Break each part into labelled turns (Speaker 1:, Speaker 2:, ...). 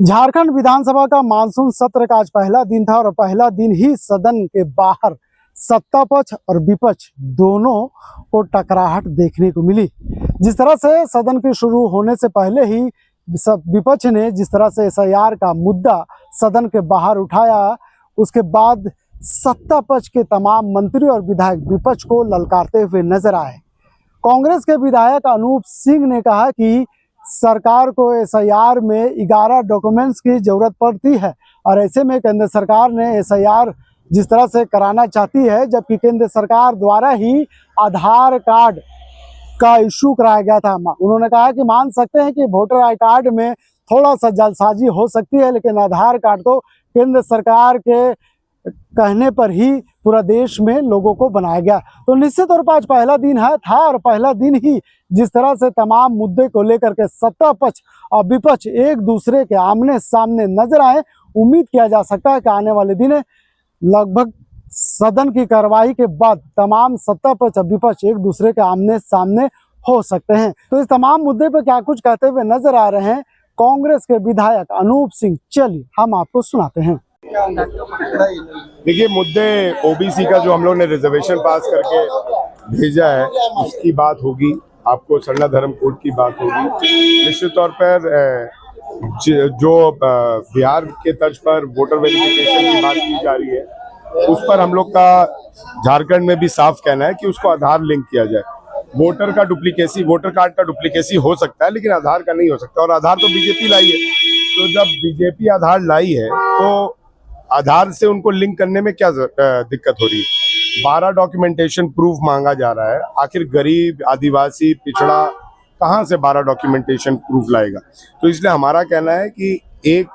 Speaker 1: झारखंड विधानसभा का मानसून सत्र का आज पहला दिन था और पहला दिन ही सदन के बाहर सत्ता पक्ष और विपक्ष दोनों को टकराहट देखने को मिली। जिस तरह से सदन के शुरू होने से पहले ही सब विपक्ष ने जिस तरह से एसआईआर का मुद्दा सदन के बाहर उठाया, उसके बाद सत्ता पक्ष के तमाम मंत्री और विधायक विपक्ष को ललकारते हुए नजर आए। कांग्रेस के विधायक अनूप सिंह ने कहा कि सरकार को एसआईआर में 11 डॉक्यूमेंट्स की जरूरत पड़ती है और ऐसे में केंद्र सरकार ने एसआईआर जिस तरह से कराना चाहती है, जबकि केंद्र सरकार द्वारा ही आधार कार्ड का इशू कराया गया था। उन्होंने कहा कि मान सकते हैं कि वोटर आई कार्ड में थोड़ा सा जल्दसाजी हो सकती है, लेकिन आधार कार्ड तो केंद्र सरकार के कहने पर ही पूरा देश में लोगों को बनाया गया। तो निश्चित तौर पर आज पहला दिन था और पहला दिन ही जिस तरह से तमाम मुद्दे को लेकर के सत्ता पक्ष और विपक्ष एक दूसरे के आमने सामने नजर आए, उम्मीद किया जा सकता है कि आने वाले दिन लगभग सदन की कार्रवाई के बाद तमाम सत्ता पक्ष और विपक्ष एक दूसरे के आमने सामने हो सकते हैं। तो इस तमाम मुद्दे पर क्या कुछ कहते हुए नजर आ रहे हैं कांग्रेस के विधायक अनूप सिंह, चलिए हम आपको सुनाते हैं।
Speaker 2: देखिए, मुद्दे ओबीसी का जो हम लोग ने रिजर्वेशन पास करके भेजा है उसकी बात होगी, आपको सरना धर्म कोड की बात होगी। निश्चित तौर पर जो बिहार के तर्ज पर वोटर वेरिफिकेशन की बात की जा रही है, उस पर हम लोग का झारखंड में भी साफ कहना है कि उसको आधार लिंक किया जाए। वोटर कार्ड का डुप्लीकेसी हो सकता है, लेकिन आधार का नहीं हो सकता। और आधार तो बीजेपी लाई है, तो जब बीजेपी आधार लाई है तो आधार से उनको लिंक करने में क्या दिक्कत हो रही है। 12 डॉक्यूमेंटेशन प्रूफ मांगा जा रहा है। आखिर गरीब, आदिवासी, पिछड़ा कहाँ से 12 डॉक्यूमेंटेशन प्रूफ लाएगा। तो इसलिए हमारा कहना है कि एक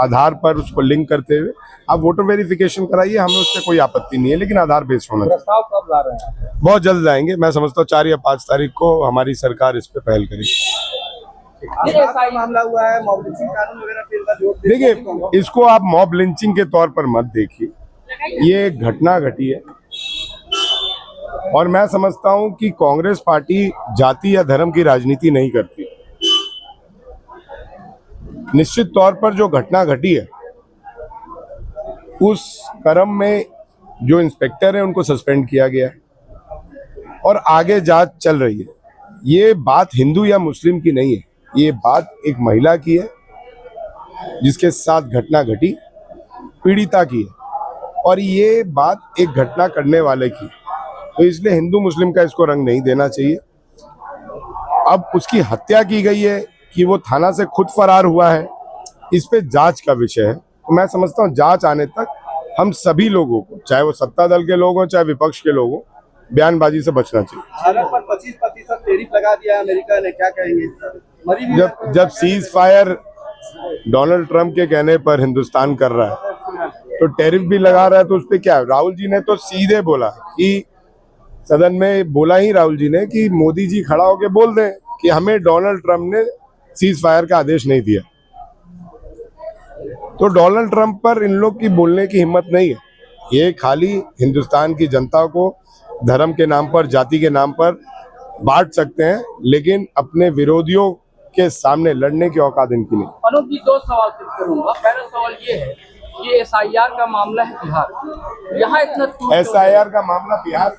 Speaker 2: आधार पर उसको लिंक करते हुए आप वोटर वेरिफिकेशन कराइए, हमें उससे कोई आपत्ति नहीं है, लेकिन आधार बेस्ड होना चाहिए।
Speaker 3: प्रस्ताव कब ला रहे हैं?
Speaker 2: बहुत जल्द लाएंगे। मैं समझता हूँ 4 या 5 तारीख को हमारी सरकार इस पे पहल करेगी।
Speaker 3: मामला हुआ है, मॉब लिंचिंग कानून वगैरह।
Speaker 2: देखिए, इसको आप मॉब लिंचिंग के तौर पर मत देखिए, ये एक घटना घटी है और मैं समझता हूं कि कांग्रेस पार्टी जाति या धर्म की राजनीति नहीं करती। निश्चित तौर पर जो घटना घटी है उस क्रम में जो इंस्पेक्टर है उनको सस्पेंड किया गया है और आगे जांच चल रही है। ये बात हिंदू या मुस्लिम की नहीं है, ये बात एक महिला की है जिसके साथ घटना घटी, पीड़िता की है, और ये बात एक घटना करने वाले की। तो इसलिए हिंदू मुस्लिम का इसको रंग नहीं देना चाहिए। अब उसकी हत्या की गई है कि वो थाना से खुद फरार हुआ है, इस पे जांच का विषय है। तो मैं समझता हूँ जांच आने तक हम सभी लोगों को, चाहे वो सत्ता दल के लोग हों चाहे विपक्ष के लोग हों, बयानबाजी से बचना चाहिए।
Speaker 3: भारत पर 25% टैरिफ लगा दिया है अमेरिका ने, क्या कहेंगे?
Speaker 2: जब सीज फायर डोनाल्ड ट्रंप के कहने पर हिंदुस्तान कर रहा है तो टैरिफ भी लगा रहा है, तो उस पर क्या? राहुल जी ने तो सीधे बोला कि सदन में बोला ही राहुल जी ने कि मोदी जी खड़ा होके बोल दें कि हमें डोनाल्ड ट्रंप ने सीज फायर का आदेश नहीं दिया। तो डोनाल्ड ट्रंप पर इन लोग की बोलने की हिम्मत नहीं है। ये खाली हिंदुस्तान की जनता को धर्म के नाम पर, जाति के नाम पर बांट सकते हैं, लेकिन अपने विरोधियों के सामने लड़ने की औकात इनकी नहीं।
Speaker 4: अनूप जी, 2 सवाल करूंगा। पहला सवाल ये है, ये एसआईआर का मामला है बिहार, यहाँ इतना
Speaker 2: एसआईआर का मामला बिहार